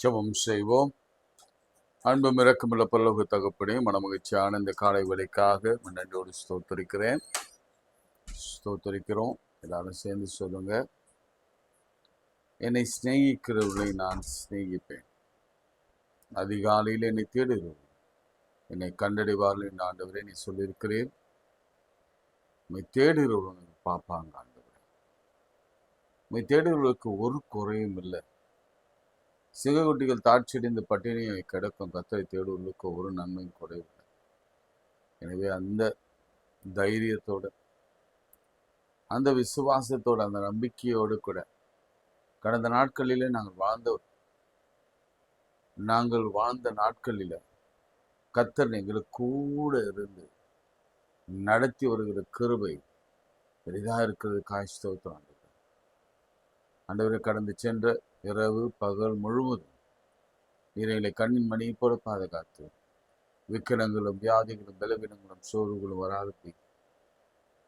ஜெபம் செய்வோம். அன்பும் இரக்கமுள்ள பரலோக தகப்பனே, மனமகிழ்ச்சியான இந்த காலை வேளைக்காக நன்றியோடு ஸ்தோத்தரிக்கிறோம். எல்லாரும் சேர்ந்து சொல்லுங்க. என்னை சிநேகிக்கிறவர்களை நான் சிநேகிப்பேன். அதிகாலையில் என்னை தேடுகிறோம், என்னை கண்டடைவார்கள் என்று ஆண்டவரே நீ சொல்லியிருக்கிறேன். உண்மை தேடுகிறவர்கள் பார்ப்பாங்க ஆண்டவரே. உண்மை தேடுகிறவர்களுக்கு ஒரு குறையும் இல்லை. சிங்கக்குட்டிகள் தாட்சியடைந்து பட்டினியை கிடக்கும் கத்தரை தேடுவர்களுக்கு ஒரு நன்மையும் குறைவில்லை. எனவே அந்த தைரியத்தோடு, அந்த விசுவாசத்தோடு, அந்த நம்பிக்கையோடு கூட கடந்த நாட்களிலே நாங்கள் வாழ்ந்த நாட்களில் கத்தர் எங்களுக்கு கூட இருந்து நடத்தி வருகிற கிருபை பெரிதாக இருக்கிறது. காய்ச்சல் ஆண்டவரை கடந்து சென்ற இரவு பகல் முழுவதும் நீரை கண்ணின் மணியை போல பாதுகாத்து விக்கிரங்களும் வியாதிகளும் பலவீனங்களும் சோர்வுகளும் வராது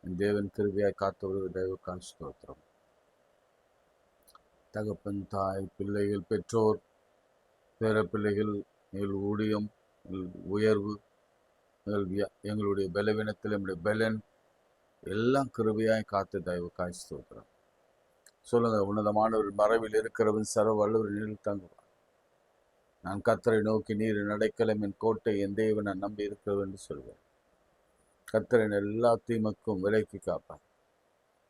என் தேவன் கிருபையாய் காத்தவர்கள் தெய்வக்கால் ஸ்தோத்திரம். தகப்பன், தாய், பிள்ளைகள், பெற்றோர், பேர பிள்ளைகள், எங்கள் ஊழியம், உயர்வு, எங்களுடைய பலவீனத்தில் நம்முடைய பலன் எல்லாம் கிருபையாய் காத்து தெய்வக்காய் ஸ்தோத்திரம். சொல்லுங்க, உன்னதமானவர் மறைவில் இருக்கிறவன் சர்வ வல்லவர் நிழலில் தங்குவார். நான் கர்த்தரை நோக்கி நீர் நடைக்கலம் என் கோட்டை என் தேவனை நம்பி இருக்கிறது என்று சொல்வேன். கர்த்தரின் எல்லா தீமைக்கும் விலைக்கு காப்பார்.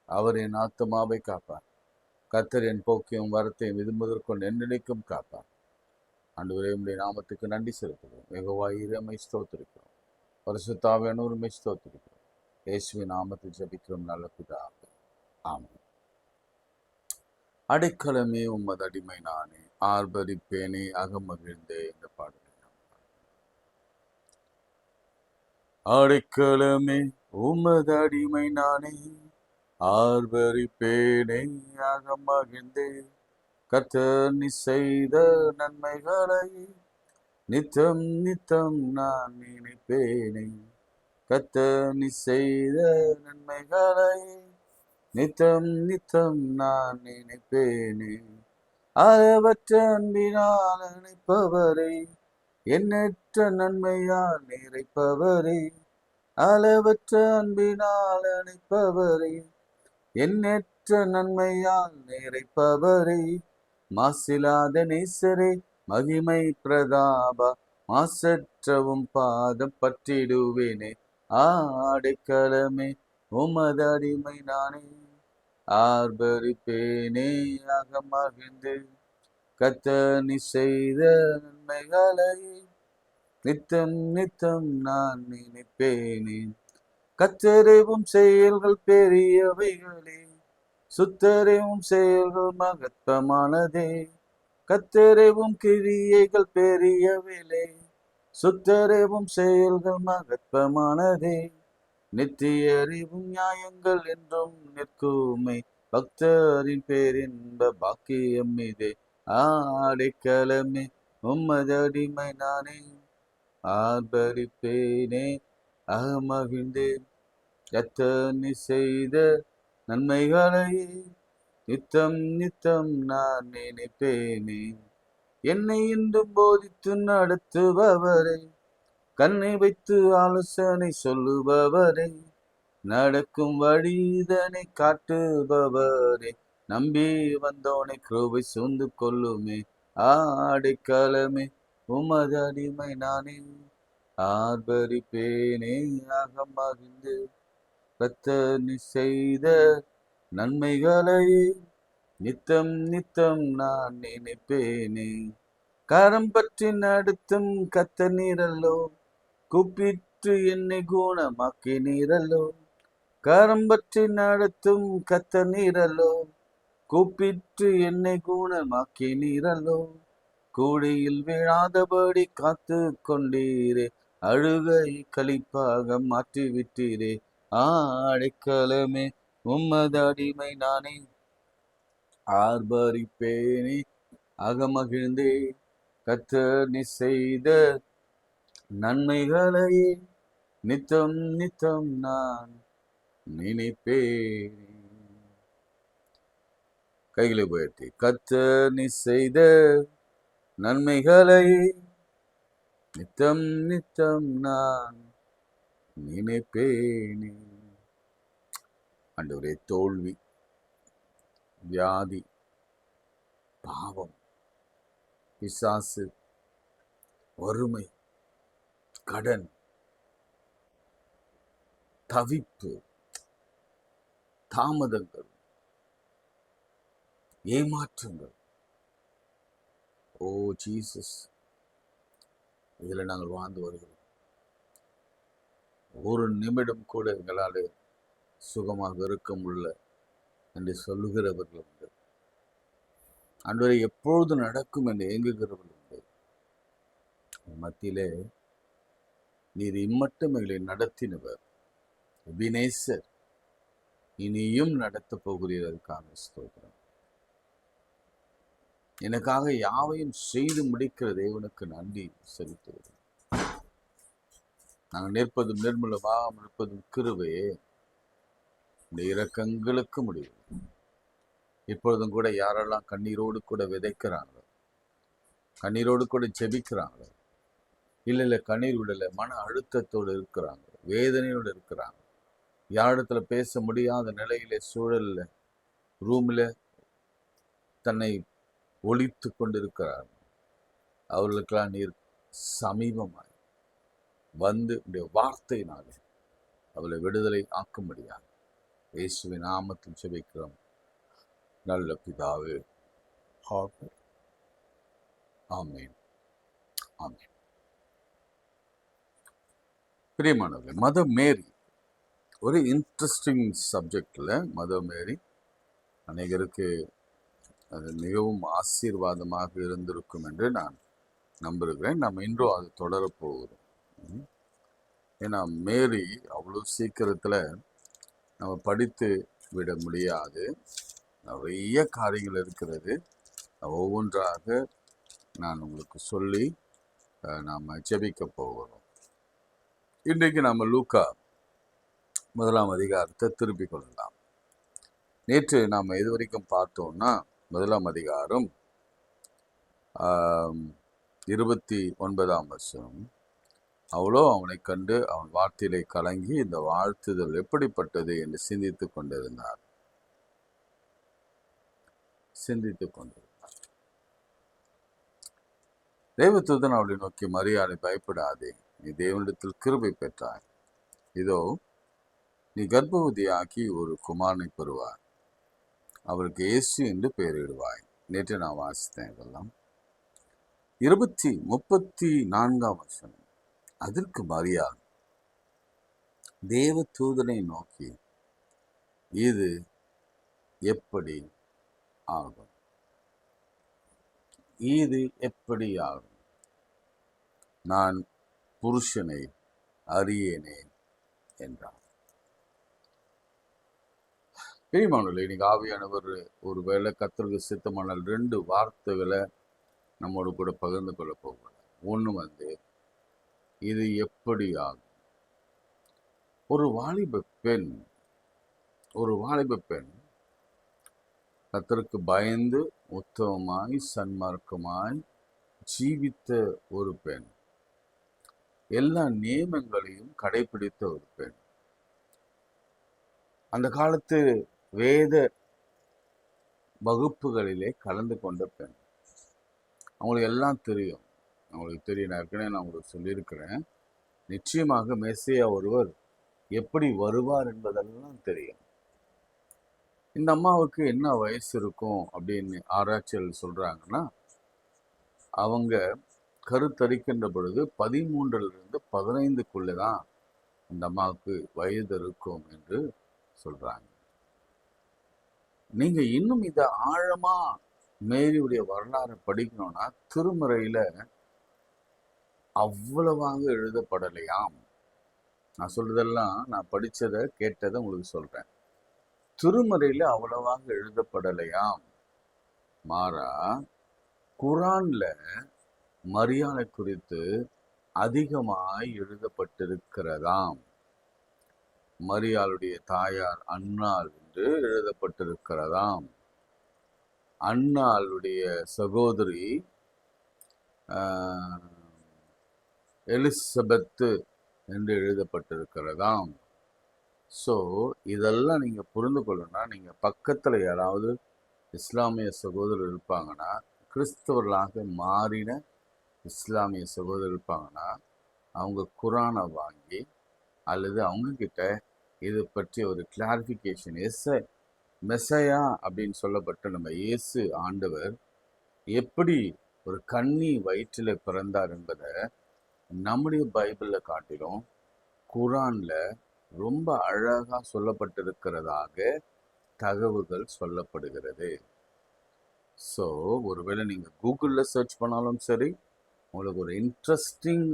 அவர் என் ஆத்துமாவை காப்பார். கர்த்தர் என் போக்கையும் வரத்தையும் விரும்புவதற்கொண்டு என்னிடைக்கும் காப்பார். ஆண்டவரே, உம்முடைய நாமத்துக்கு நன்றி செலுத்துகிறோம். யெகோவா ஈரே ஸ்தோத்திரிக்கிறோம். பரிசுத்த ஆவியானவரை ஸ்தோத்திரிக்கிறோம். இயேசுவின் நாமத்தில் ஜெபிக்கிறோம் நல்ல பிதாவே, ஆமென். அடைக்கலமே உமது அடிமை நானே, ஆர்ப்பரிப்பேனே அகமகிழ்ந்தே என்ற பாடலை. அடைக்கலமே உமது அடிமை நானே, ஆர்ப்பரிப்பேனே அகமகிழ்ந்தே, கர்த்தர் நீ செய்த நன்மைகளை நித்தம் நித்தம் நான் நினைப்பேனே. கர்த்தர் நீ செய்த நன்மைகளை நித்தம் நித்தம் நான் நினைப்பேனே. அளவற்ற அன்பினால் அணைப்பவரே, எண்ணற்ற நன்மையால் நிறைப்பவரே. அளவற்ற அன்பினால் அணைப்பவரே, எண்ணற்ற நன்மையால் நிறைப்பவரே. மாசிலாத நேசரே, மகிமை பிரதாபா, மாசற்றவும் பாதம் பற்றிடுவேனே. அடைக்கலமே உமது அடிமை நானே, ஆர்ப்பரிப்பேனே அகமகிழ்ந்து, கர்த்தர் நீ செய்த நன்மைகளை நித்தம் நித்தம் நான் நினைப்பேனே. கர்த்தரேவும் செயல்கள் பெரியவைகளே, சுத்தரேவும் செயல்கள் மகத்வமானதே. கர்த்தரேவும் கிரியைகள் பெரியவிலே, சுத்தரேவும் செயல்கள் மகத்வமானதே. நித்திய அறிவும் நியாயங்கள் என்றும் நிற்குமே, பக்தரின் பேரின்ப பாக்கியம் இதே. அடைக்கலமே உம்மது அடிமை நானே, ஆர்ப்பரிப்பேனே அகமகிழ்ந்தே. கர்த்தர் நீ செய்த நன்மைகளை நித்தம் நித்தம் நான் நினைப்பேனே. என்னை இன்றும் போதித்து நடத்துபவரை, கண்ணை வைத்து ஆலோசனை சொல்லுபவரே, நடக்கும் வழிதனை காட்டுபவரே, நம்பி வந்தோனை கிருபை சூழ்ந்து கொள்ளுமே. அடைக்கலமே உமது அடிமை நானே, ஆர்ப்பரிப்பேனே அகமகிழ்ந்து, கர்த்தர் நீ செய்த நன்மைகளை நித்தம் நித்தம் நான் நினைப்பேனே. கரம் பற்றி நடத்தும் கர்த்தர் நீரல்லோ, கூப்பிட்டு என்னை குணமாக்கி நீரல்லோ. கரம் பற்றி நடத்தும் கர்த்தர் நீரல்லோ, கூப்பிட்டு என்னை குணமாக்கி நீரல்லோ. கூடையில் விழாதபடி காத்து கொண்டீரே, அழுகை களிப்பாக மாற்றி விட்டீரே. அடைக்கலமே உம்மது அடிமை நானே, ஆர்ப்பரிப்பேனே அகமகிழ்ந்தே. கர்த்தர் நீ செய்த நன்மைகளை நித்தம் நித்தம் நான் நினைப்பேன். கைகளை உயர்த்தி, கர்த்தர் நீ செய்த நன்மைகளை நித்தம் நித்தம் நான் நினைப்பேனே. ஆண்டவரே, தோல்வி, வியாதி, பாவம், பிசாசு, வறுமை, கடன், தவிப்பு, தாமதங்கள், ஏமாற்றங்கள், ஓ ஜீசஸ், இதில் நாங்கள் வாழ்ந்து வருகிறோம். ஒரு நிமிடம் கூட எங்களால் சுகமாக இருக்க முடியல என்று சொல்லுகிறவர்கள் உண்டு. ஆண்டவரே, எப்பொழுது நடக்கும் என்று ஏங்குகிறவர்கள் உண்டு. மத்தியிலே நீர் இம்மட்டும் எங்களை நடத்தினவர், எபினேசர், இனியும் நடத்தப் போகிறதற்கான ஸ்தோத்திரம். எனக்காக யாவையும் செய்து முடிக்கிற தேவனுக்கு நன்றி செலுத்துகிறேன். நாங்கள் நிற்பதும் நிர்மலமாக இருப்பதும் கிருபையே, இந்த இரக்கங்களுக்கு முடியும். இப்பொழுதும் கூட யாரெல்லாம் கண்ணீரோடு கூட விதைக்கிறாங்களோ, கண்ணீரோடு கூட ஜெபிக்கிறாங்களோ, இல்லை கண்ணீர் விடல, மன அழுத்தத்தோடு இருக்கிறாங்க, வேதனையோடு இருக்கிறாங்க, யாரிடத்துல பேச முடியாத நிலையில சூழல்ல ரூம்ல தன்னை ஒழித்து கொண்டிருக்கிறார், அவர்களுக்கெல்லாம் நீர் சமீபமாய் வந்து உடைய வார்த்தையினாலே அவளை விடுதலை ஆக்கும்படியாக இயேசுவின் நாமத்தில் ஜெபிக்கிறோம் நல்ல பிதாவே. ஆமென், ஆமென். பிரியமானவர்களே, மதர் மேரி ஒரு இன்ட்ரெஸ்டிங் சப்ஜெக்டில். மதர் மேரி அநேகருக்கு அது மிகவும் ஆசீர்வாதமாக இருந்திருக்கும் என்று நான் நம்புகிறேன். நம்ம இன்றும் அது தொடரப்போகிறோம். ஏன்னா மேரி அவ்வளோ சீக்கிரத்தில் நம்ம படித்து விட முடியாது, நிறைய காரியங்கள் இருக்கிறது. ஒவ்வொன்றாக நான் உங்களுக்கு சொல்லி நாம் ஜெபிக்க போகிறோம். இன்றைக்கு நம்ம லூக்கா 1ஆம் அதிகாரத்தை திருப்பிக் கொள்ளலாம். நேற்று நாம் இது வரைக்கும் பார்த்தோம்னா 1ஆம் அதிகாரம் 29ஆம் வசனம், அவளோ அவனை கண்டு அவன் வார்த்தையிலே கலங்கி இந்த வாழ்த்துதல் எப்படிப்பட்டது என்று சிந்தித்துக் கொண்டிருந்தார். தேவதூதன் அவளை நோக்கி, மரியாதை, பயப்படாதே, நீ தேவனிடத்தில் கிருபை பெற்றாய். இதோ நீ கர்ப்பவதியாக்கி ஒரு குமாரனை பெறுவாய், அவருக்கு இயேசு என்று பெயரிடுவாய். நேற்று நான் வாசித்தேன் இதெல்லாம். 34ஆம் வசனம், அதற்கு மரியாள் தேவதூதனை நோக்கி, இது எப்படி ஆகும்? இது எப்படி ஆகும்? நான் புருஷனை அறியேனே என்றார். பெரியமானவர்களே, இன்னைக்கு ஆவியானவர் ஒரு வேளை கர்த்தருக்கு சித்தமானால் 2 வார்த்தைகளை நம்மோடு கூட பகிர்ந்து கொள்ள போகிறார். ஒன்று இது எப்படி ஆகும்? ஒரு வாலிப பெண் கர்த்தருக்கு பயந்து உத்தமமாய் சன்மார்க்கமாய் ஜீவித்த ஒரு பெண், எல்லா நியமங்களையும் கடைபிடித்த ஒரு பெண், அந்த காலத்து வேத வகுப்புகளிலே கலந்து கொண்ட பெண். அவங்களுக்கு எல்லாம் தெரியும். நான் ஏற்கனவே நான் உங்களுக்கு சொல்லியிருக்கிறேன், நிச்சயமாக மெசியா ஒருவர் எப்படி வருவார் என்பதெல்லாம் தெரியும். இந்த அம்மாவுக்கு என்ன வயசு இருக்கும் அப்படின்னு ஆராய்ச்சிகள் சொல்றாங்கன்னா, அவங்க கருத்தரிக்கின்ற பொழுது 13 to 15 தான் இந்த அம்மாவுக்கு வயது இருக்கும் என்று சொல்றாங்க. நீங்க இன்னும் இதை ஆழமா மேரியுடைய வரலாறு படிக்கணும்னா, திருமறையில அவ்வளவாக எழுதப்படலையாம். நான் சொல்றதெல்லாம் நான் படிச்சதை கேட்டதை உங்களுக்கு சொல்றேன். திருமறையில அவ்வளவாக எழுதப்படலையாம். மாறா குரான்ல மரியாதை குறித்து அதிகமாய் எழுதப்பட்டிருக்கிறதாம். மரியாளுடைய தாயார் அன்னாள் என்று எழுதப்பட்டிருக்கிறதாம். அன்னாளுடைய சகோதரி எலிசபெத்து என்று எழுதப்பட்டிருக்கிறதாம். ஸோ இதெல்லாம் நீங்கள் புரிந்து கொள்ளணும்னா, நீங்கள் பக்கத்தில் யாராவது இஸ்லாமிய சகோதரர் இருப்பாங்கன்னா, கிறிஸ்தவர்களாக மாறின இஸ்லாமிய சகோதரர் இருப்பாங்கன்னா, அவங்க குரானை வாங்கி அல்லது அவங்கக்கிட்ட இது பற்றி ஒரு கிளாரிஃபிகேஷன், மெசையா அப்படின்னு சொல்லப்பட்ட நம்ம இயேசு ஆண்டவர் எப்படி ஒரு கன்னி வயிற்றில் பிறந்தார் என்பதை நம்முடைய பைபிளில் காட்டிலும் குரானில் ரொம்ப அழகாக சொல்லப்பட்டிருக்கிறதாக தகவல்கள் சொல்லப்படுகிறது. ஸோ ஒருவேளை நீங்கள் கூகுளில் சர்ச் பண்ணாலும் சரி, உங்களுக்கு ஒரு இன்ட்ரெஸ்டிங்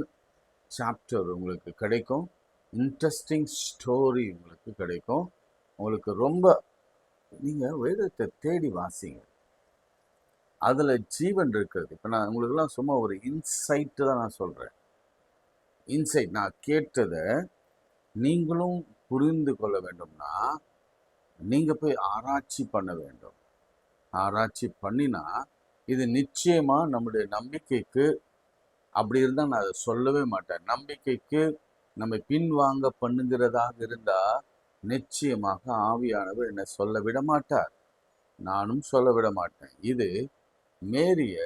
சாப்டர் உங்களுக்கு கிடைக்கும், இன்ட்ரெஸ்டிங் ஸ்டோரி உங்களுக்கு கிடைக்கும். உங்களுக்கு ரொம்ப நீங்கள் வேதத்தை தேடி வாசிங்க, அதில் ஜீவன் இருக்கிறது. இப்போ நான் உங்களுக்கெல்லாம் சும்மா ஒரு இன்சைட்டு தான் நான் சொல்கிறேன். இன்சைட், நான் கேட்டதை நீங்களும் புரிந்து கொள்ள வேண்டும்னா நீங்கள் போய் ஆராய்ச்சி பண்ண வேண்டும். ஆராய்ச்சி பண்ணினா இது நிச்சயமாக நம்முடைய நம்பிக்கைக்கு, அப்படி இருந்தால் நான் அதை சொல்லவே மாட்டேன், நம்பிக்கைக்கு நம்ம பின்வாங்க பண்ணுகிறதாக இருந்தால் நிச்சயமாக ஆவியானவர் என்னை சொல்ல விட மாட்டார், நானும் சொல்ல விட மாட்டேன். இது மேரிய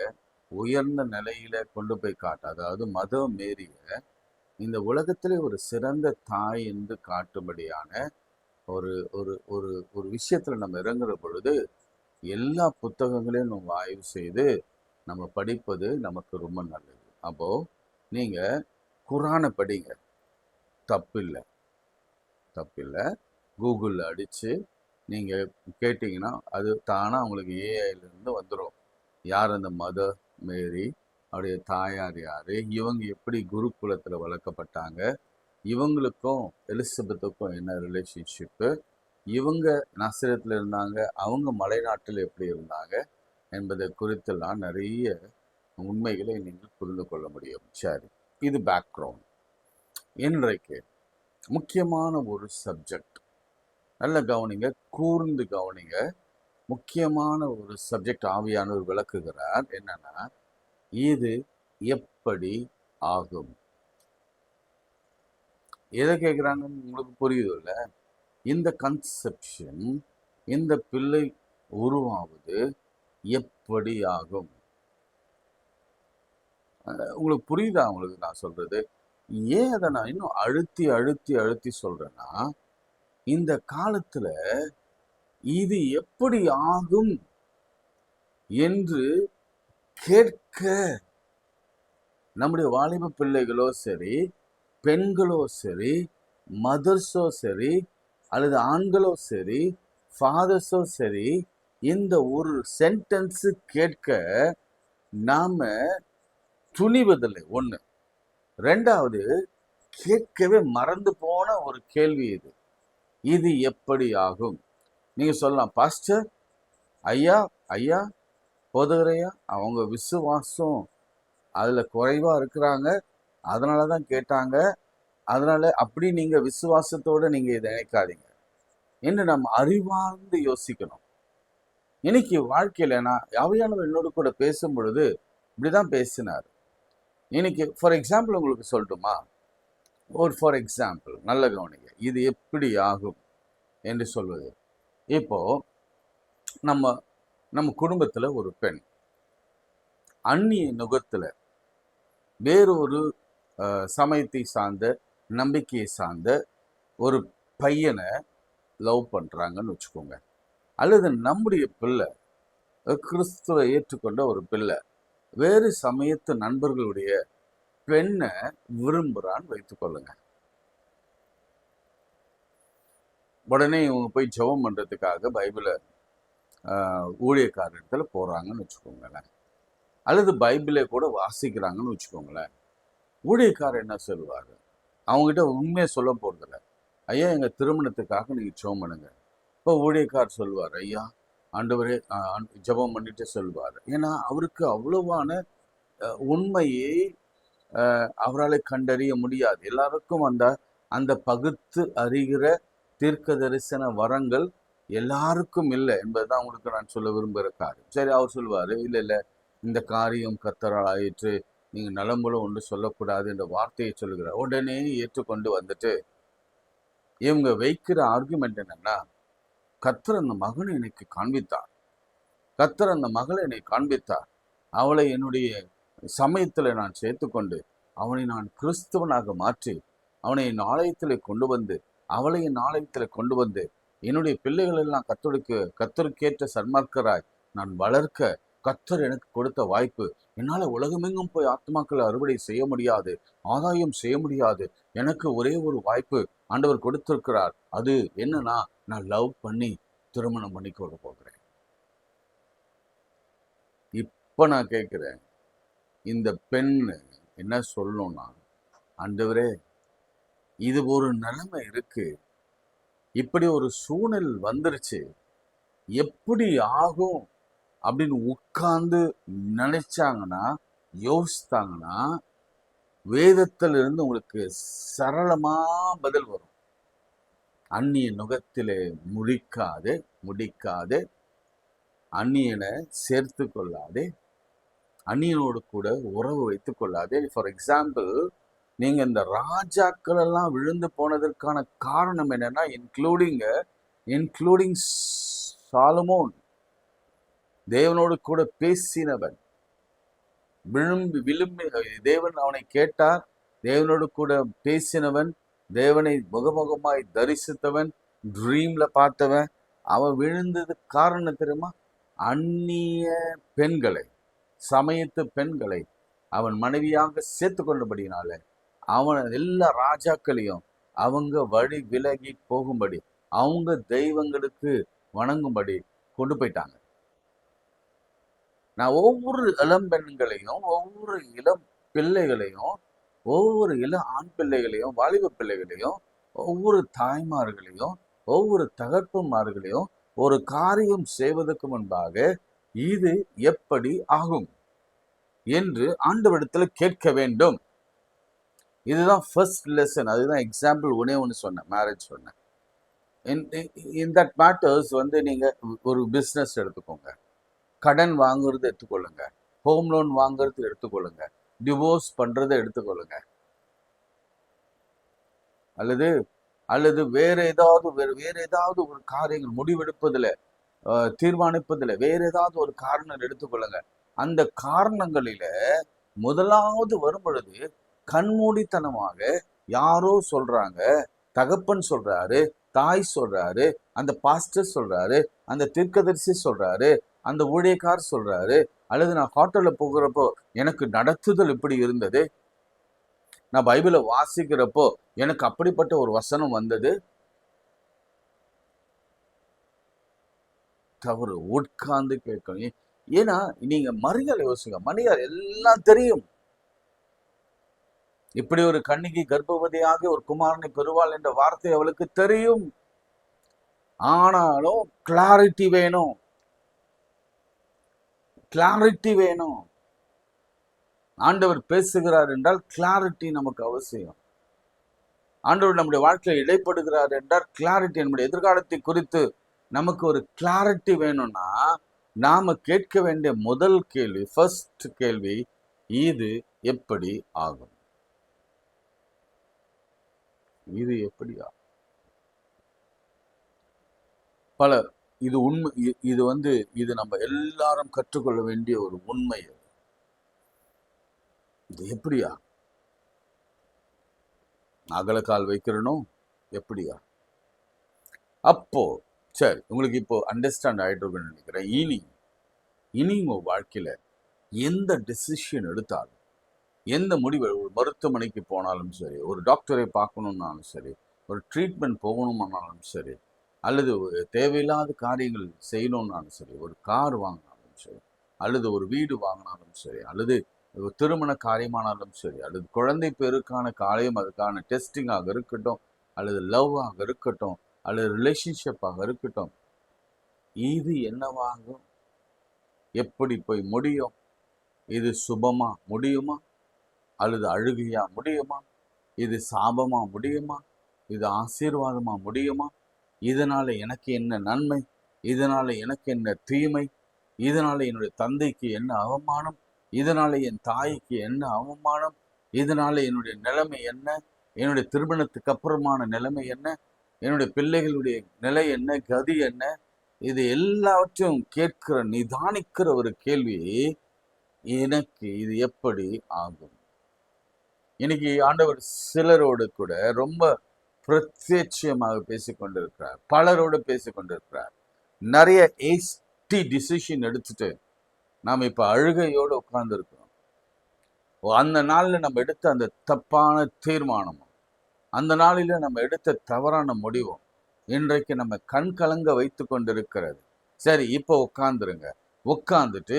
உயர்ந்த நிலையில கொண்டு போய் காட்ட, அதாவது மத மேரிய இந்த உலகத்திலே ஒரு சிறந்த தாய் என்று காட்டும்படியான ஒரு ஒரு ஒரு ஒரு விஷயத்தில் நம்ம இறங்குற பொழுது எல்லா புத்தகங்களையும் நம்ம ஆய்வு செய்து நம்ம படிப்பது நமக்கு ரொம்ப நல்லது. அப்போது நீங்கள் குரானை படிங்க, தப்பில்லை. கூகுளில் அடித்து நீங்கள் கேட்டிங்கன்னா அது தானாக உங்களுக்கு ஏஐலேருந்து வந்துடும். யார் அந்த மதர் மேரி, அவருடைய தாயார் யார், இவங்க எப்படி குருகுலத்தில் வளர்க்கப்பட்டாங்க, இவங்களுக்கும் எலிசபெத்துக்கும் என்ன ரிலேஷன்ஷிப்பு, இவங்க நசரத்தில் இருந்தாங்க, அவங்க மலைநாட்டில் எப்படி இருந்தாங்க என்பதை குறித்தெல்லாம் நிறைய உண்மைகளை நீங்கள் புரிந்து கொள்ள முடியும். சரி, இது பேக்ரவுண்ட். இன்றைக்கு முக்கியமான ஒரு சப்ஜெக்ட், நல்ல கவனிங்க, கூர்ந்து கவனிங்க. முக்கியமான ஒரு சப்ஜெக்ட் ஆவியானவர் விளக்குகிறார். என்னன்னா, இது எப்படி ஆகும்? எதை கேட்குறாங்கன்னு உங்களுக்கு புரியுது இல்லை? இந்த கன்செப்ஷன், இந்த பிள்ளை உருவாவது எப்படி ஆகும்? உங்களுக்கு புரியுதா? உங்களுக்கு நான் சொல்றது ஏன் அதை நான் இன்னும் அழுத்தி அழுத்தி அழுத்தி சொல்றேன்னா, இந்த காலத்துல இது எப்படி ஆகும் என்று கேட்க நம்முடைய வாலிப பிள்ளைகளோ சரி, பெண்களோ சரி, மதர்ஸோ சரி, அல்லது ஆண்களோ சரி, ஃபாதர்ஸோ சரி, இந்த ஒரு சென்டென்ஸு கேட்க நாம துணிவதில்லை. ஒன்று. ரெண்டாவது, கேட்கவே மறந்து போன ஒரு கேள்வி இது. இது எப்படி ஆகும்? நீங்க சொல்லலாம், பாஸ்டர் ஐயா போதகரையா, அவங்க விசுவாசம் அதுல குறைவா இருக்கிறாங்க, அதனால தான் கேட்டாங்க, அதனால அப்படி நீங்க விசுவாசத்தோட நீங்க இதை நினைக்காதீங்க என்று நம்ம அறிவார்ந்து யோசிக்கணும். இன்னைக்கு வாழ்க்கையில நான் ஆவியானவர் என்னோடு கூட பேசும் பொழுது இப்படிதான் பேசினார். இன்னைக்கு ஃபார் எக்ஸாம்பிள் உங்களுக்கு சொல்லட்டுமா? ஃபார் எக்ஸாம்பிள் நல்ல கவனிங்க, இது எப்படி ஆகும் என்று சொல்வது. இப்போ நம்ம குடும்பத்துல ஒரு பெண் அந்நிய நுகத்துல வேறொரு சமயத்தை சார்ந்த, நம்பிக்கையை சார்ந்த ஒரு பையனை லவ் பண்றாங்கன்னு வச்சுக்கோங்க. அல்லது நம்முடைய பிள்ளை, கிறிஸ்துவை ஏற்றுக்கொண்ட ஒரு பிள்ளை வேறு சமயத்து நண்பர்களுடைய பெண்ணை விரும்புறான்னு வைத்துக்கொள்ளுங்க. உடனே இவங்க போய் ஜெபம் பண்றதுக்காக பைபிளை ஊழியக்காரத்துல போறாங்கன்னு வச்சுக்கோங்களேன், அல்லது பைபிளை கூட வாசிக்கிறாங்கன்னு வச்சுக்கோங்களேன். ஊழியக்காரர் என்ன சொல்லுவாரு? அவங்ககிட்ட உண்மையை சொல்ல போறதில்ல. ஐயா, எங்க திருமணத்துக்காக நீங்க ஜெபம் பண்ணுங்க. இப்போ ஊழியக்காரர் சொல்லுவார், ஐயா ஆண்டவரே ஜெபம் பண்ணிட்டு சொல்வார். ஏன்னா அவருக்கு அவ்வளவான உண்மையை அவரால் கண்டறிய முடியாது. எல்லாருக்கும் அந்த பகுத்து அறிகிற தீர்க்க தரிசன வரங்கள் எல்லாருக்கும் இல்லை என்பதுதான் உங்களுக்கு நான் சொல்ல விரும்புகிற காரியம். சரி, அவர் சொல்லுவார், இல்லை இந்த காரியம் கர்த்தரால் ஆயிற்று, நீங்க நலம்புல ஒன்று சொல்லக்கூடாது என்ற வார்த்தையை சொல்லுகிறார். உடனே ஏற்றுக்கொண்டு வந்துட்டு இவங்க வைக்கிற ஆர்குமெண்ட் என்னன்னா, கர்த்தர் அந்த மகனை எனக்கு காண்பித்தார், கர்த்தர் அந்த மகளை என்னை காண்பித்தார், அவளை என்னுடைய சமயத்துல நான் சேர்த்துக்கொண்டு அவனை நான் கிறிஸ்துவனாக மாற்றி அவனை என் ஆலயத்தில் கொண்டு வந்து அவளை என் ஆலயத்தில் கொண்டு வந்து என்னுடைய பிள்ளைகள் எல்லாம் கர்த்தருக்கேற்ற சன்மார்க்கராய் நான் வளர்க்க கர்த்தர் எனக்கு கொடுத்த வாய்ப்பு. என்னால் உலகமெங்கும் போய் ஆத்மாக்களை அறுவடை செய்ய முடியாது, ஆதாயம் செய்ய முடியாது. எனக்கு ஒரே ஒரு வாய்ப்பு ஆண்டவர் கொடுத்திருக்கிறார். அது என்னன்னா, நான் லவ் பண்ணி திருமணம் பண்ணி கொள்ள போகிறேன். இப்ப நான் கேட்கிறேன், இந்த பெண் என்ன சொல்லணும்னா, ஆண்டவரே இது ஒரு நிலைமை இருக்கு, இப்படி ஒரு சூழல் வந்துருச்சு, எப்படி ஆகும் அப்படின்னு உட்கார்ந்து நினைச்சாங்கன்னா, யோசித்தாங்கன்னா, வேதத்துல இருந்து உங்களுக்கு சரளமா பதில் வரும். அந்நிய நுகத்திலே முடிக்காதே, அந்நியனை சேர்த்து கொள்ளாதே, அந்நியனோடு கூட உறவு வைத்துக் கொள்ளாதே. ஃபார் எக்ஸாம்பிள், நீங்க இந்த ராஜாக்கள் எல்லாம் விழுந்து போனதற்கான காரணம் என்னன்னா, இன்க்ளூடிங் சாலமோன், தேவனோடு கூட பேசினவன், விழும்பி தேவன் அவனை கேட்டார், தேவனோடு கூட பேசினவன், தேவனை முகமுகமாய் தரிசித்தவன், ட்ரீம்ல பார்த்தவன், அவன் விழுந்தது காரணம் தெரியுமா? அந்நிய பெண்களை, சமயத்து பெண்களை அவன் மனைவியாக சேர்த்து கொண்டபடினால அவன் எல்லா ராஜாக்களையும் அவங்க வழி விலகி போகும்படி, அவங்க தெய்வங்களுக்கு வணங்கும்படி கொண்டு போயிட்டாங்க. நான் ஒவ்வொரு இளம் பெண்களையும், ஒவ்வொரு இளம் பிள்ளைகளையும், ஒவ்வொரு இளம் ஆண் பிள்ளைகளையும், வாலிப பிள்ளைகளையும், ஒவ்வொரு தாய்மார்களையும், ஒவ்வொரு தகப்பன்மார்களையும் ஒரு காரியம் செய்வதற்கு முன்பாக இது எப்படி ஆகும் என்று ஆண்டவரிடத்துல கேட்க வேண்டும். இதுதான் ஃபர்ஸ்ட் லெசன். அதுதான் எக்ஸாம்பிள் ஒன்று சொன்னேன், மேரேஜ் சொன்னேன். இன் தட் மேட்டர்ஸ் நீங்க ஒரு பிஸ்னஸ் எடுத்துக்கோங்க, கடன் வாங்குறது எடுத்துக்கொள்ளுங்க, ஹோம் லோன் வாங்குறது எடுத்துக்கொள்ளுங்க, டிவோர்ஸ் பண்றதை எடுத்துக்கொள்ளுங்க, அல்லது வேற ஏதாவது ஒரு காரியங்கள் முடிவெடுப்பதில், தீர்மானிப்பதில் வேற ஏதாவது ஒரு காரணம் எடுத்துக்கொள்ளுங்க. அந்த காரணங்களில முதலாவது வரும் பொழுது கண்மூடித்தனமாக யாரோ சொல்றாங்க, தகப்பன் சொல்றாரு, தாய் சொல்றாரு, அந்த பாஸ்டர் சொல்றாரு, அந்த தீர்க்கதரிசி சொல்றாரு, அந்த ஊழியக்கார் சொல்றாரு, அல்லது நான் ஹோட்டல்ல போகிறப்போ எனக்கு நடத்துதல் இப்படி இருந்தது, நான் பைபிளை வாசிக்கிறப்போ எனக்கு அப்படிப்பட்ட ஒரு வசனம் வந்தது. தவறு. உட்கார்ந்து கேட்கணும். ஏன்னா நீங்க மரியாதை யோசிங்க, மரியாதை எல்லாம் தெரியும். இப்படி ஒரு கன்னிகை கர்ப்பவதியாக ஒரு குமாரனை பெறுவாள் என்ற வார்த்தை அவளுக்கு தெரியும். ஆனாலும் கிளாரிட்டி வேணும், கிளாரிட்டி வேணும். ஆண்டவர் பேசுகிறார் என்றால் கிளாரிட்டி நமக்கு அவசியம். ஆண்டவர் நம்முடைய வாழ்க்கையில் இடைப்படுகிறார் என்றால் கிளாரிட்டி, நம்முடைய எதிர்காலத்தை குறித்து நமக்கு ஒரு கிளாரிட்டி வேணும்னா நாம கேட்க வேண்டிய முதல் கேள்வி, ஃபர்ஸ்ட் கேள்வி, இது எப்படி ஆகும்? இது எப்படி ஆகும்? இது உண்மை. இது நம்ம எல்லாரும் கற்றுக்கொள்ள வேண்டிய ஒரு உண்மை. இது எப்படியா? அகலக்கால் வைக்கிறனும் எப்படியா? அப்போ சரி, உங்களுக்கு இப்போ அண்டர்ஸ்டாண்ட் ஆயிட்டு இருக்குன்னு நினைக்கிறேன். இனி உங்க வாழ்க்கையில எந்த டிசிஷன் எடுத்தாலும், எந்த முடிவு, ஒரு மருத்துவமனைக்கு போனாலும் சரி, ஒரு டாக்டரை பார்க்கணும்னாலும் சரி, ஒரு ட்ரீட்மெண்ட் போகணும்னாலும் சரி, அல்லது தேவையில்லாத காரியங்கள் செய்யணும்னாலும் சரி, ஒரு கார் வாங்கினாலும் சரி, அல்லது ஒரு வீடு வாங்கினாலும் சரி, அல்லது ஒரு திருமண காரியமானாலும் சரி, அல்லது குழந்தை பேருக்கான காரியம், அதுக்கான டெஸ்டிங்காக இருக்கட்டும், அல்லது லவ்வாக இருக்கட்டும், அல்லது ரிலேஷன்ஷிப்பாக இருக்கட்டும், இது என்னவாகும்? எப்படி போய் முடியும்? இது சுபமா முடியுமா, அல்லது அழுகையா முடியுமா, இது சாபமா முடியுமா, இது ஆசீர்வாதமா முடியுமா, இதனால எனக்கு என்ன நன்மை, இதனால எனக்கு என்ன தீமை, இதனால என்னுடைய தந்தைக்கு என்ன அவமானம், இதனால என் தாய்க்கு என்ன அவமானம், இதனால என்னுடைய நிலைமை என்ன, என்னுடைய திருமணத்துக்கு அப்புறமான நிலைமை என்ன, என்னுடைய பிள்ளைகளுடைய நிலை என்ன, கதி என்ன, இது எல்லாவற்றையும் கேட்கிற நிதானிக்கிற ஒரு கேள்வி, எனக்கு இது எப்படி ஆகும்? இன்னைக்கு ஆண்டவர் சிலரோடு கூட ரொம்ப பிரத்யட்சமாக பேசிக்கொண்டிருக்கிறார், பலரோடு பேசிக்கொண்டிருக்கிறார். நிறைய ஏஸ்டி டிசிஷன் எடுத்துட்டு நாம் இப்ப அழுகையோடு உட்கார்ந்துருக்கிறோம். அந்த நாள்ல நம்ம எடுத்த அந்த தப்பான தீர்மானமும், அந்த நாளில நம்ம எடுத்த தவறான முடிவும் இன்றைக்கு நம்ம கண் கலங்க வைத்து கொண்டிருக்கிறது. சரி, இப்போ உட்கார்ந்துருங்க. உட்கார்ந்துட்டு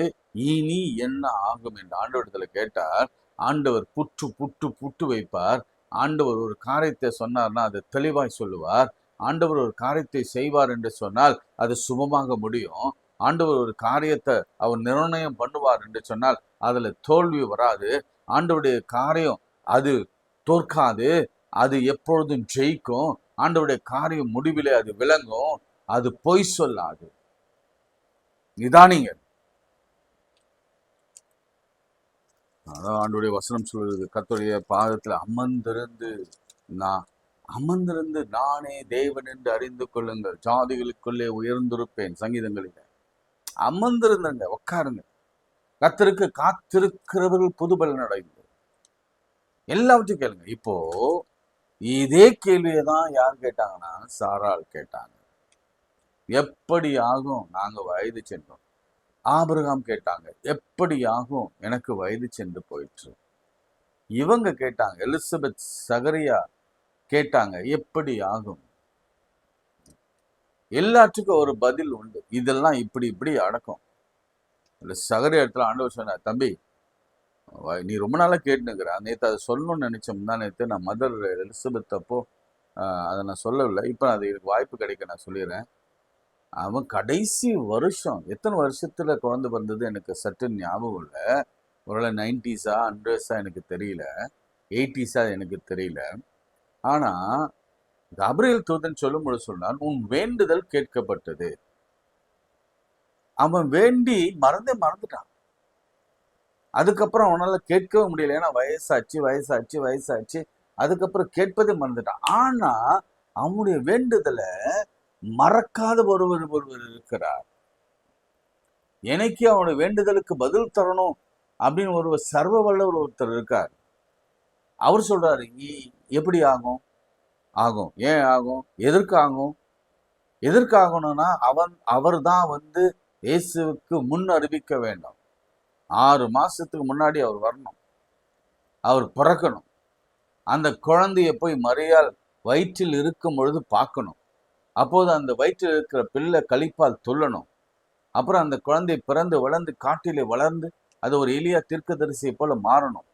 இனி என்ன ஆகும் என்று ஆண்டவரிடத்துல கேட்டால், ஆண்டவர் புட்டு புட்டு புட்டு வைப்பார். ஆண்டவர் ஒரு காரியத்தை சொன்னார்னா அதை தெளிவாய் சொல்லுவார். ஆண்டவர் ஒரு காரியத்தை செய்வார் என்று சொன்னால் அது சுபமாக முடியும். ஆண்டவர் ஒரு காரியத்தை அவர் நிர்ணயம் பண்ணுவார் என்று சொன்னால் அதுல தோல்வி வராது. ஆண்டவருடைய காரியம் அது தோற்காது, அது எப்பொழுதும் ஜெயிக்கும். ஆண்டவருடைய காரியம் முடிவிலே அது விளங்கும், அது பொய் சொல்லாது. நிதானிங்க. அதான் ஆண்டவருடைய வசனம் சொல்றது, கர்த்தருடைய பாதத்துல அமர்ந்திருந்து நானே தேவன் என்று அறிந்து கொள்ளுங்கள், ஜாதிகளுக்குள்ளே உயர்ந்திருப்பேன். சங்கீதங்களில அமர்ந்திருந்தங்க, உட்காருங்க. கர்த்தருக்கு காத்திருக்கிறவர்கள் புதுபலன் அடைந்து எல்லாவற்றையும் கேளுங்க. இப்போ இதே கேள்வியை தான் யார் கேட்டாங்கன்னா சாராள் கேட்டாங்க. எப்படி ஆகும், நாங்க வயது சென்றோம். ஆபிரகாம் கேட்டாங்க, எப்படி ஆகும், எனக்கு வயது சென்று போயிற்று. இவங்க கேட்டாங்க, எலிசபெத் சகரியா கேட்டாங்க, எப்படி ஆகும். எல்லாத்துக்கும் ஒரு பதில் உண்டு. இதெல்லாம் இப்படி இப்படி அடக்கும். சகரியா இடத்துல ஆண்டவர் சொன்னார், தம்பி நீ ரொம்ப நாளா கேட்டுனுக்கிற, நேற்று அதை சொல்லணும்னு நினைச்சோம்னா, நேற்று நான் மதர் எலிசபெத் அப்போ அதை நான் சொல்லவில்லை. இப்போ அது எனக்கு வாய்ப்பு கிடைக்க நான் சொல்லிடுறேன். அவன் கடைசி வருஷம், எத்தனை வருஷத்துல குழந்தை பிறந்தது எனக்கு சற்று ஞாபகம் இல்லை. ஒருவேளை 90s 100s எனக்கு தெரியல, 80s எனக்கு தெரியல. ஆனா கபிரியேல் தூதன் சொல்லும்போது சொன்னான், உன் வேண்டுதல் கேட்கப்பட்டது. அவன் வேண்டி மறந்துட்டான். அதுக்கப்புறம் அவனால கேட்கவே முடியல, ஏன்னா வயசாச்சு. அதுக்கப்புறம் கேட்பதே மறந்துட்டான். ஆனா அவனுடைய வேண்டுதலை மறக்காத ஒருவர் இருக்கிறார். எனக்கு அவனுடைய வேண்டுதலுக்கு பதில் தரணும் அப்படின்னு ஒருவர் சர்வ வல்லவர் ஒருத்தர் இருக்கார். அவர் சொல்றாரு, எப்படி ஆகும்? ஏன் ஆகும்? எதற்காகணும்னா அவர் தான் இயேசுவுக்கு முன் அறிவிக்க வேண்டும். 6 மாசத்துக்கு முன்னாடி அவர் வரணும், அவர் பிறக்கணும். அந்த குழந்தைய போய் மரியாள் வயிற்றில் இருக்கும் பொழுது பார்க்கணும். அப்போது அந்த வயிற்றில் இருக்கிற பிள்ளை களிப்பால் துள்ளணும். அப்புறம் அந்த குழந்தை பிறந்து வளர்ந்து காட்டிலே வளர்ந்து அது ஒரு எலியா தீர்க்கதரிசியை போல மாறணும்.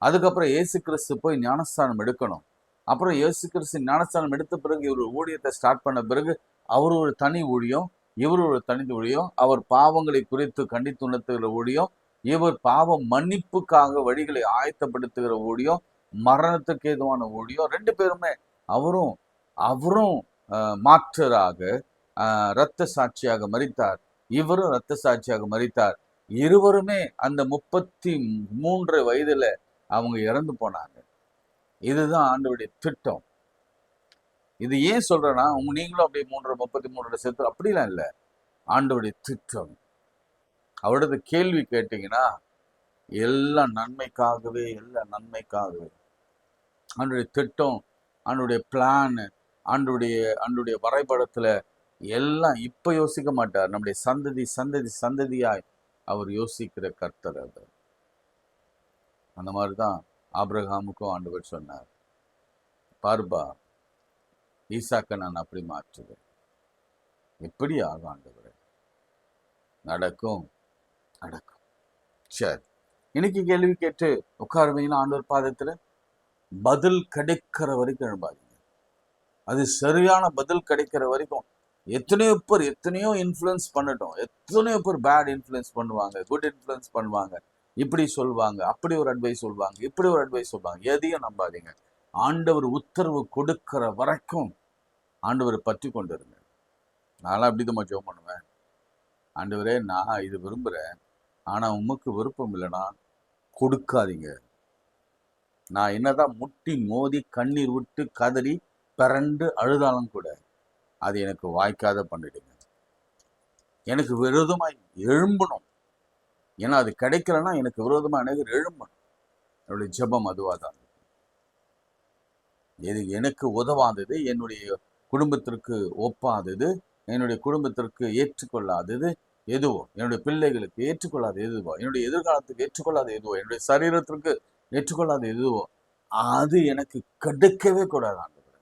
அதுக்கப்புறம் இயேசு கிறிஸ்து போய் ஞானஸ்தானம் எடுக்கணும். அப்புறம் இயேசு கிறிஸ்து ஞானஸ்தானம் எடுத்த பிறகு இவர் ஊழியத்தை ஸ்டார்ட் பண்ண பிறகு அவர் ஒரு தனி ஊழியம், இவர் ஒரு தனி ஊழியம். அவர் பாவங்களை குறித்து கண்டித்து உணர்த்துகிற ஊழியம், இவர் பாவ மன்னிப்புக்காக வழிகளை ஆயத்தப்படுத்துகிற ஊழியம், மரணத்துக்கு ஏதுவான ஊழியம். 2 பேருமே அவரும் மாற்றராக இரத்த சாட்சியாக மரித்தார், இவரும் இரத்த சாட்சியாக மரித்தார். இருவருமே அந்த 33 வயதுல அவங்க இறந்து போனாங்க. இதுதான் ஆண்டவருடைய திட்டம். இது ஏன் சொல்றேன்னா, நீங்களும் அப்படியே 33 சேர்த்து அப்படிலாம் இல்லை. ஆண்டவருடைய திட்டம். அவரது கேள்வி கேட்டீங்கன்னா எல்லாம் நன்மைக்காகவே. ஆண்டவருடைய திட்டம், ஆண்டவருடைய பிளான், ஆண்டவருடைய வரைபடத்துல எல்லாம் இப்ப யோசிக்க மாட்டார். நம்முடைய சந்ததியாய் அவர் யோசிக்கிற கர்த்தர். அது அந்த மாதிரிதான் ஆபிரகாமுக்கும் ஆண்டவர் சொன்னார், பார்பா ஈசாக்க நான் அப்படி மாற்றுவேன். எப்படி ஆகும் ஆண்டவர்? நடக்கும். சரி, இன்னைக்கு கேள்வி கேட்டு உட்காருவீங்கன்னா ஆண்டவர் பாதத்துல பதில் கிடைக்கிற வரைக்கும் எழுப்பாதீங்க. அது சரியான பதில் கிடைக்கிற வரைக்கும். எத்தனையோ இன்ஃப்ளூயன்ஸ் பண்ணட்டும், எத்தனையோ பேர் பேட் இன்ஃப்ளூயன்ஸ் பண்ணுவாங்க, குட் இன்ஃப்ளூயன்ஸ் பண்ணுவாங்க, இப்படி சொல்லுவாங்க, அப்படி ஒரு அட்வைஸ் சொல்லுவாங்க, இப்படி ஒரு அட்வைஸ் சொல்லுவாங்க. எதையும் நம்பாதீங்க. ஆண்டவர் உத்தரவு கொடுக்கிற வரைக்கும் ஆண்டவர் பற்றி கொண்டு இருங்க. நான்லாம் அப்படிதான் ஜெபம் பண்ணுவேன். ஆண்டவரே, நான் இது விரும்புகிறேன், ஆனா உமக்கு விருப்பம் இல்லைன்னா கொடுக்காதீங்க. நான் என்னதான் முட்டி மோதி கண்ணீர் விட்டு கதறி பிறண்டு அழுதாலும் கூட அது எனக்கு வாய்க்காத பண்ணிடுங்க. எனக்கு விரோதமாய் எழும்பணும். ஏன்னா அது கிடைக்கலன்னா எனக்கு விரோதமா அநேகர் எழும்பணும். என்னுடைய ஜெபம் அதுவாதான். இது எனக்கு உதவாதது, என்னுடைய குடும்பத்திற்கு ஒப்பாதது, என்னுடைய குடும்பத்திற்கு ஏற்றுக்கொள்ளாதது எதுவோ, என்னுடைய பிள்ளைகளுக்கு ஏற்றுக்கொள்ளாத எதுவோ, என்னுடைய எதிர்காலத்துக்கு ஏற்றுக்கொள்ளாத எதுவோ, என்னுடைய சரீரத்திற்கு ஏற்றுக்கொள்ளாத எதுவோ, அது எனக்கு கிடைக்கவே கூடாது ஆண்டவரே.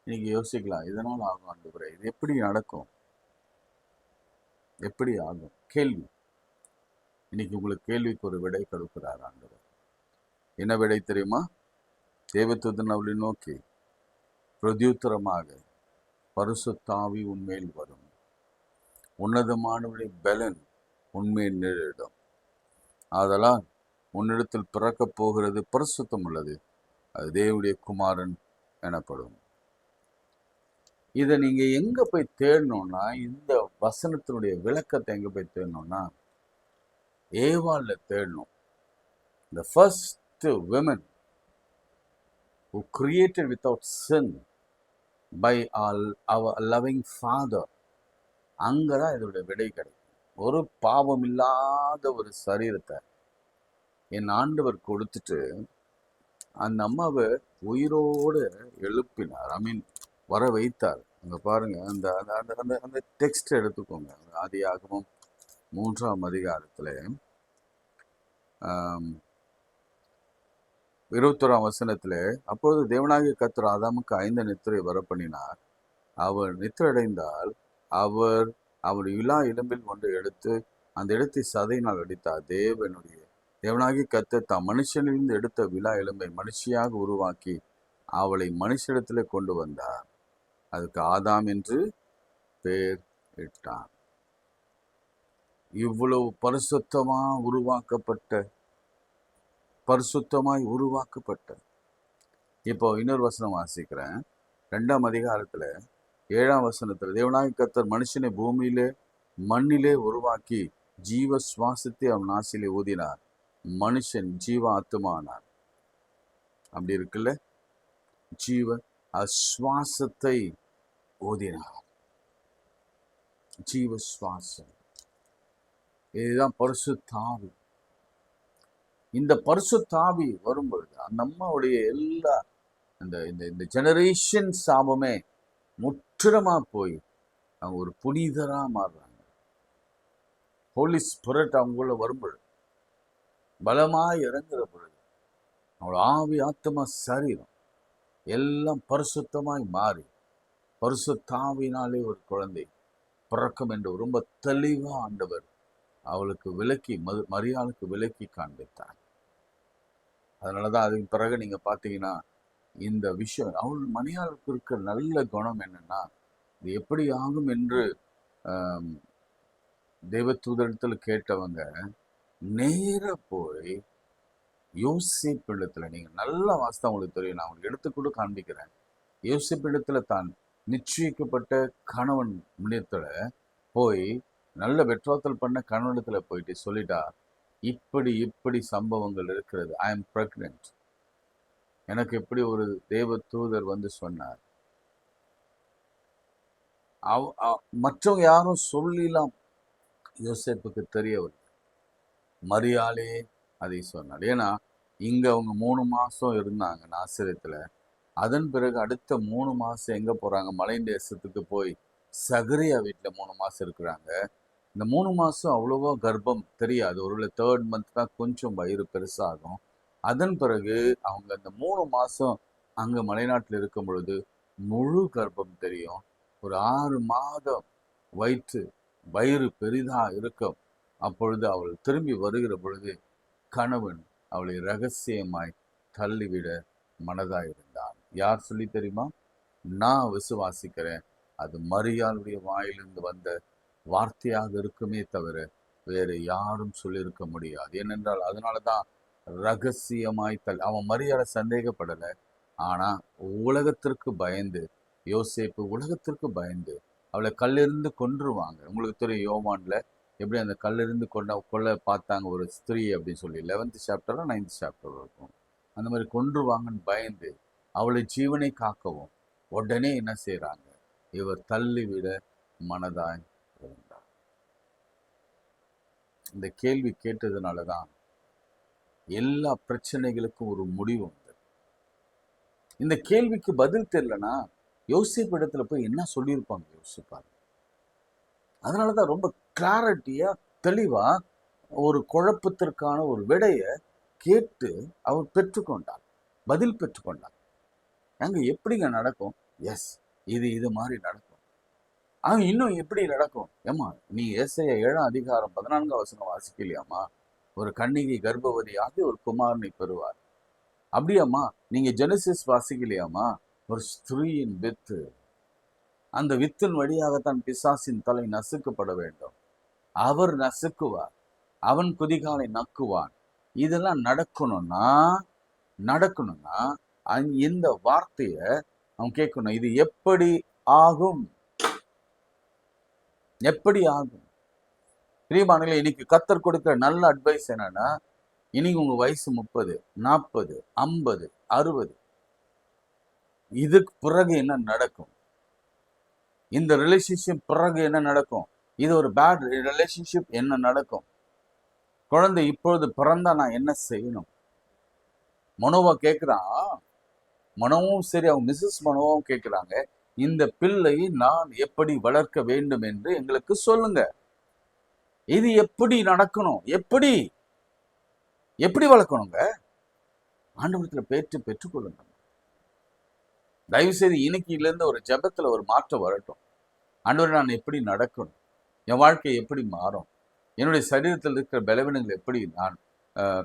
நீங்க யோசிக்கலாம், இதனால் ஆகும் ஆண்டவரே, இது எப்படி நடக்கும், எப்படி ஆகும்? கேள்வி. இன்னைக்கு உங்களுக்கு கேள்விக்கு ஒரு விடை கொடுக்கிறார் ஆண்டவர். என்ன விடை தெரியுமா? தேவதூதன் அவளை நோக்கி பிரதியுத்தரமாக, பரிசுத்தாவி உன்மேல் வரும், உன்னதமானவருடைய பலன் உன்மேல் நிழலிடும், ஆதலால் உன்னிடத்தில் பிறக்கப் போகிறது பரிசுத்தம் உள்ளது, அது தேவனுடைய குமாரன் எனப்படும். இதை நீங்க எங்க போய் தேடணும்னா, இந்த வசனத்தினுடைய விளக்கத்தை எங்க போய் தேடணும்னா ஏவாள்ல தேடணும். The first women who created without sin by our loving Father, அங்கதான் இதோட விடை கிடைக்கும். ஒரு பாவம் இல்லாத ஒரு சரீரத்தை என் ஆண்டவர் கொடுத்துட்டு அந்த அம்மாவை உயிரோடு எழுப்பினார். வர வைத்தார். அங்க பாருங்க, அந்த அந்த அந்த அந்த டெக்ஸ்ட் எடுத்துக்கோங்க. ஆதியாகமம் 3ஆம் அதிகாரத்துல 21ஆம் வசனத்துல, அப்போது தேவனாகிய கர்த்தர் ஆதாமுக்கு 5 நித்திரை வரப்பண்ணினார். அவர் நித்திரடைந்தால் அவர் அவருடைய விலா எலும்பில் ஒன்று எடுத்து அந்த இடத்தை சதையினால் அடித்தார். தேவனாகிய கர்த்தர் தாம் மனுஷனிலிருந்து எடுத்த விலா எலும்பை மனுஷியாக உருவாக்கி அவளை மனுஷிடத்திலே கொண்டு வந்தார். அதுக்கு ஆதாம் என்று பெயர் இட்டார். இவ்வளவு பரிசுத்தமாய் உருவாக்கப்பட்ட இப்போ இன்னொரு வசனம் வாசிக்கிறேன். 2ஆம் அதிகாரத்துல 7ஆம் வசனத்துல, தேவனாகிய கர்த்தர் மனுஷனை பூமியிலே மண்ணிலே உருவாக்கி ஜீவ சுவாசத்தை அவன் நாசிலே ஊதினார், மனுஷன் ஜீவ ஆத்துமானார். அப்படி இருக்குல்ல, ஜீவ சுவாசத்தை ஊதினார், ஜீவ சுவாசம். இதுதான் பரிசுத்தாவி. இந்த பரிசுத்தாவி வரும்பொழுது அந்த அம்மாவுடைய எல்லா இந்த ஜெனரேஷன் சாபமே முற்றிலுமா போய் அவங்க ஒரு புனிதரா மாறுறாங்க. ஹோலி ஸ்பிரிட் அவங்கள வரும்பொழுது, பலமாய் இறங்குற பொழுது, அவங்களோட ஆவி ஆத்மா சரீரம் எல்லாம் பரிசுத்தமாய் மாறி பரிசுத்தாவினாலே ஒரு குழந்தை பிறக்கும் என்று ரொம்ப தெளிவா ஆண்டவர் அவளுக்கு விலக்கி மரியாளுக்கு விலக்கி காண்பித்தார். அதனாலதான் அதுக்கு பிறகு நீங்க பாத்தீங்கன்னா இந்த விஷயம், அவள் மரியாளுக்கு இருக்க நல்ல குணம் என்னன்னா, இது எப்படி ஆகும் என்று தேவதூதரிடத்துல கேட்டவங்க நேர போய் யோசேப்பிடத்துல, நீங்க நல்ல வாஸ்தவம் உங்களுக்கு தெரியும், நான் உங்களுக்கு எடுத்துக்கூட காண்பிக்கிறேன். யோசேப்பிடத்துல தான் நிச்சயிக்கப்பட்ட கணவன் முன்னேற்றல போய் நல்ல பெட்ரோத்தல் பண்ண கணவனத்துல போயிட்டு சொல்லிட்டா, இப்படி சம்பவங்கள் இருக்கிறது, ஐ எம் பிரெக்னென்ட். எனக்கு எப்படி ஒரு தேவ தூதர் வந்து சொன்னார். மற்றவங்க யாரும் சொல்லலாம், யோசேப்புக்கு தெரியவில்லை. மரியாளே அதை சொன்னார். ஏன்னா இங்க அவங்க 3 மாசம் இருந்தாங்க நாசரேத்துல. அதன் பிறகு அடுத்த 3 மாசம் எங்க போறாங்க? மலை தேசத்துக்கு போய் சகரியா வீட்டுல 3 மாசம் இருக்கிறாங்க. இந்த 3 மாசம் அவ்வளவோ கர்ப்பம் தெரியாது. ஒருவேளை 3rd மந்த் தான் கொஞ்சம் வயிறு பெருசாகும். அதன் பிறகு அவங்க அந்த 3 மாசம் அங்க மலைநாட்டில் இருக்கும் பொழுது முழு கர்ப்பம் தெரியும். ஒரு 6 மாதம் வயிறு பெரிதா இருக்கும். அப்பொழுது அவள் திரும்பி வருகிற பொழுது கணவன் அவளை ரகசியமாய் தள்ளிவிட மனதாயிருந்தான். யார் சொல்லி தெரியுமா? நான் விசுவாசிக்கிறேன், அது மரியாளுடைய வாயிலிருந்து வந்த வார்த்தையாக இருக்குமே தவிர வேறு யாரும் சொல்லியிருக்க முடியாது. ஏனென்றால் அதனாலதான் ரகசியமாய் அவன் மரியாதை சந்தேகப்படலை. ஆனா உலகத்திற்கு பயந்து, யோசேப்பு உலகத்திற்கு பயந்து அவளை கல்லிருந்து கொன்றுவாங்க. உங்களுக்கு தெரியும் யோவான்ல எப்படி அந்த கல்லிருந்து கொல்ல பார்த்தாங்க ஒரு ஸ்திரீ அப்படின்னு சொல்லி 11th சாப்டரோ 9th சாப்டரோ இருக்கும். அந்த மாதிரி கொன்றுவாங்கன்னு பயந்து அவளை ஜீவனை காக்கவும் உடனே என்ன செய்யறாங்க, இவர் தள்ளிவிட மனதாய் இருந்தார். இந்த கேள்வி கேட்டதுனாலதான் எல்லா பிரச்சனைகளுக்கும் ஒரு முடிவு வந்தது. இந்த கேள்விக்கு பதில் தெரியலனா யோசிப்பு இடத்துல போய் என்ன சொல்லியிருப்பாங்க யோசிப்பாங்க. அதனாலதான் ரொம்ப கிளாரிட்டியா தெளிவா ஒரு குழப்பத்திற்கான ஒரு விடைய கேட்டு அவர் பெற்றுக்கொண்டார், பதில் பெற்றுக்கொண்டார். அங்க எப்படிங்க நடக்கும்? எஸ், இது மாதிரி நடக்கும். இன்னும் எப்படி நடக்கும்? ஏமா நீ ஏசாயா 7ஆம் அதிகாரம் 14ஆம் வசனம் வாசிக்கலையாமா? ஒரு கன்னிகை கர்ப்பவதியாகி ஒரு குமாரனை பெறுவார். அப்படியாம்மா? நீங்க ஜெனசிஸ் வாசிக்கலையாமா? ஒரு ஸ்திரீயின் வித்து, அந்த வித்தின் வழியாகத்தான் பிசாசின் தலை நசுக்கப்பட வேண்டும். அவர் நசுக்குவார், அவன் குதிகாலை நக்குவான். இதெல்லாம் நடக்கணும்னா இந்த வார்த்தைய அவன் கேட்கணும். இது எப்படி ஆகும்? எப்படி ஆகும்? பிரியமானங்களே, இன்னைக்கு கர்த்தர் கொடுக்கிற நல்ல அட்வைஸ் என்னன்னா, இன்னைக்கு உங்க வயசு 30, 40, 50, 60, இதுக்கு பிறகு என்ன நடக்கும்? இந்த ரிலேஷன்ஷிப் பிறகு என்ன நடக்கும்? இது ஒரு பேட் ரிலேஷன்ஷிப், என்ன நடக்கும்? குழந்தை இப்பொழுது பிறந்தா நான் என்ன செய்யணும்? மனோவா கேட்கிறான். மனோவும் சரி, அவங்க மிஸ்ஸஸ் மனோவும் கேட்கிறாங்க, இந்த பிள்ளையை நான் எப்படி வளர்க்க வேண்டும் என்று எங்களுக்கு சொல்லுங்க. இது எப்படி நடக்கணும்? எப்படி வளர்க்கணுங்க? ஆண்டவரத்துல பெற்றுக்கொள்ளுங்க. தயவு செய்து இன்னைக்குல இருந்து ஒரு ஜெபத்துல ஒரு மாற்றம் வரட்டும். ஆண்டவரே, நான் எப்படி நடக்கணும்? என் வாழ்க்கை எப்படி மாறும்? என்னுடைய சரீரத்தில் இருக்கிற பலவீனங்கள் எப்படி நான்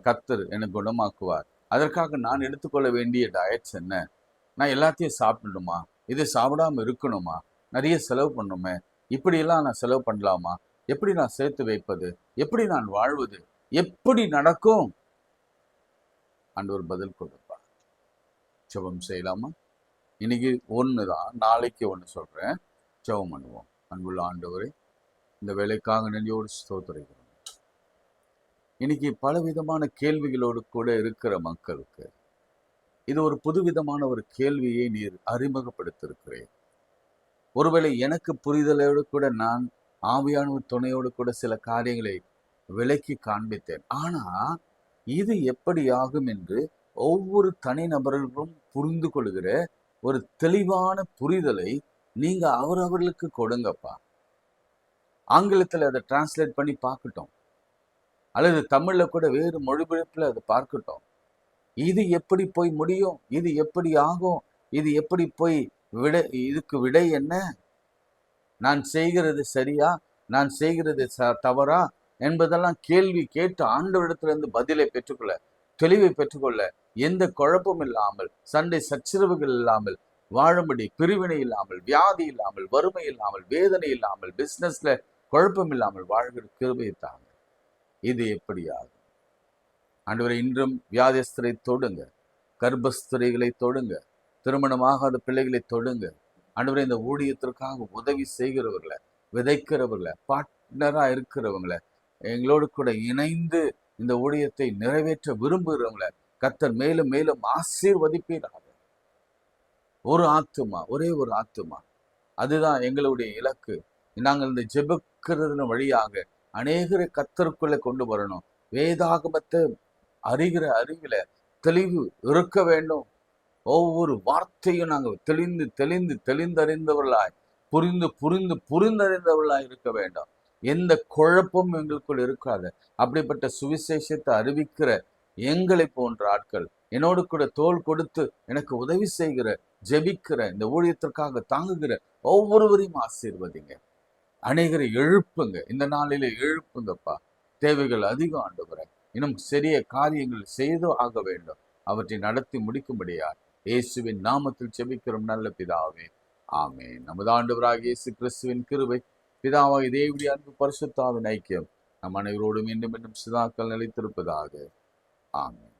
கர்த்தர் எனக்கு குணமாக்குவார்? அதற்காக நான் எடுத்துக்கொள்ள வேண்டிய டயட்ஸ் என்ன? நான் எல்லாத்தையும் சாப்பிடணுமா? இதை சாப்பிடாம இருக்கணுமா? நிறைய செலவு பண்ணணுமே, இப்படியெல்லாம் நான் செலவு பண்ணலாமா? எப்படி நான் சேர்த்து வைப்பது? எப்படி நான் வாழ்வது? எப்படி நடக்கும்? ஆண்டவர் பதில் கொடுப்பார். ஜெபம் செய்யலாமா? இன்னைக்கு ஒண்ணுதான், நாளைக்கு ஒண்ணு சொல்றேன். ஜெபம் பண்ணுவோம். அன்புள்ள ஆண்டவரே, இந்த வேலைக்காக நன்றியோடு ஸ்தோத்திரிக்கிறோம். இன்னைக்கு பலவிதமான கேள்விகளோடு கூட இருக்கிற மக்களுக்கு இது ஒரு புதுவிதமான ஒரு கேள்வியை நீர் அறிமுகப்படுத்திருக்கிறேன். ஒருவேளை எனக்கு புரிதலோடு கூட நான் ஆவியானவர் துணையோடு கூட சில காரியங்களை விளக்கி காண்பித்தேன். ஆனா இது எப்படி ஆகும் என்று ஒவ்வொரு தனிநபர்களும் புரிந்து கொள்கிற ஒரு தெளிவான புரிதலை நீங்க அவர்களுக்கு கொடுங்கப்பா. ஆங்கிலத்தில் அதை டிரான்ஸ்லேட் பண்ணி பார்க்கட்டும், அல்லது தமிழ்ல கூட வேறு மொழிபெயர்ப்புல அதை பார்க்கட்டும். இது எப்படி போய் முடியும்? இது எப்படி ஆகும்? இது எப்படி போய் இதுக்கு விடை என்ன? நான் செய்கிறது சரியா, நான் செய்கிறது தவறா என்பதெல்லாம் கேள்வி கேட்டு ஆண்டவரிடத்திலிருந்து பதிலை பெற்றுக்கொள்ள, தெளிவை பெற்றுக்கொள்ள, எந்த குழப்பம் இல்லாமல், சண்டை சச்சரவுகள் இல்லாமல் வாழும்படி, பிரிவினை இல்லாமல், வியாதி இல்லாமல், வறுமை இல்லாமல், வேதனை இல்லாமல், பிசினஸ்ல குழப்பம் இல்லாமல் வாழ்கிற கிருபையை தாங்க. இது எப்படி ஆகும்? ஆண்டவரை, இன்றும் வியாதிஸ்தரை தொடுங்க, கர்ப்பஸ்திரைகளை தொடுங்க, திருமணமாகாத பிள்ளைகளை தொடுங்க. ஆண்டவரை, இந்த ஊழியத்திற்காக உதவி செய்கிறவர்களை, விதைக்கிறவர்களை, பார்ட்னரா இருக்கிறவங்களை, எங்களோடு கூட இணைந்து இந்த ஊழியத்தை நிறைவேற்ற விரும்புகிறவங்களை கர்த்தர் மேலும் மேலும் ஆசீர்வதிப்பீராக. ஒரு ஆத்துமா, ஒரே ஒரு ஆத்துமா, அதுதான் எங்களுடைய இலக்கு. நாங்கள் இந்த ஜெபிக்கிறதன் வழியாக அநேகரை கர்த்தருக்குள்ளே கொண்டு வரணும். வேதாகமத்தை அறிகிற அறிவில தெளிவு இருக்க வேண்டும். ஒவ்வொரு வார்த்தையும் நாங்கள் தெளிந்தறிந்தவர்களாய், புரிந்தறிந்தவர்களாய் இருக்க வேண்டும். எந்த குழப்பமும் எங்களுக்குள் இருக்காது. அப்படிப்பட்ட சுவிசேஷத்தை அறிவிக்கிற எங்களை போன்ற ஆட்கள், என்னோடு கூட தோள் கொடுத்து எனக்கு உதவி செய்கிற, ஜெபிக்கிற, இந்த ஊழியத்திற்காக தாங்குகிற ஒவ்வொருவரையும் ஆசீர்வதிங்க. அநேகரை எழுப்புங்க. இந்த நாளிலே எழுப்புங்கப்பா. தேவைகள் அதிகம் ஆண்டவரே. இன்னும் சிறிய காரியங்கள் செய்து ஆக வேண்டும். அவற்றை நடத்தி முடிக்கும்படியா இயேசுவின் நாமத்தில் ஜெபிக்கிறோம் நல்ல பிதாவே, ஆமென். நமது ஆண்டவராகிய இயேசு கிறிஸ்துவின் கிருபை, பிதாவாகிய தேவனுடைய அன்பு, பரிசுத்த ஆவியின் ஐக்கியம் நம் அனைவரோடும் மீண்டும் சதாக்கள் நிலைத்திருப்பதாக. ஆமென்.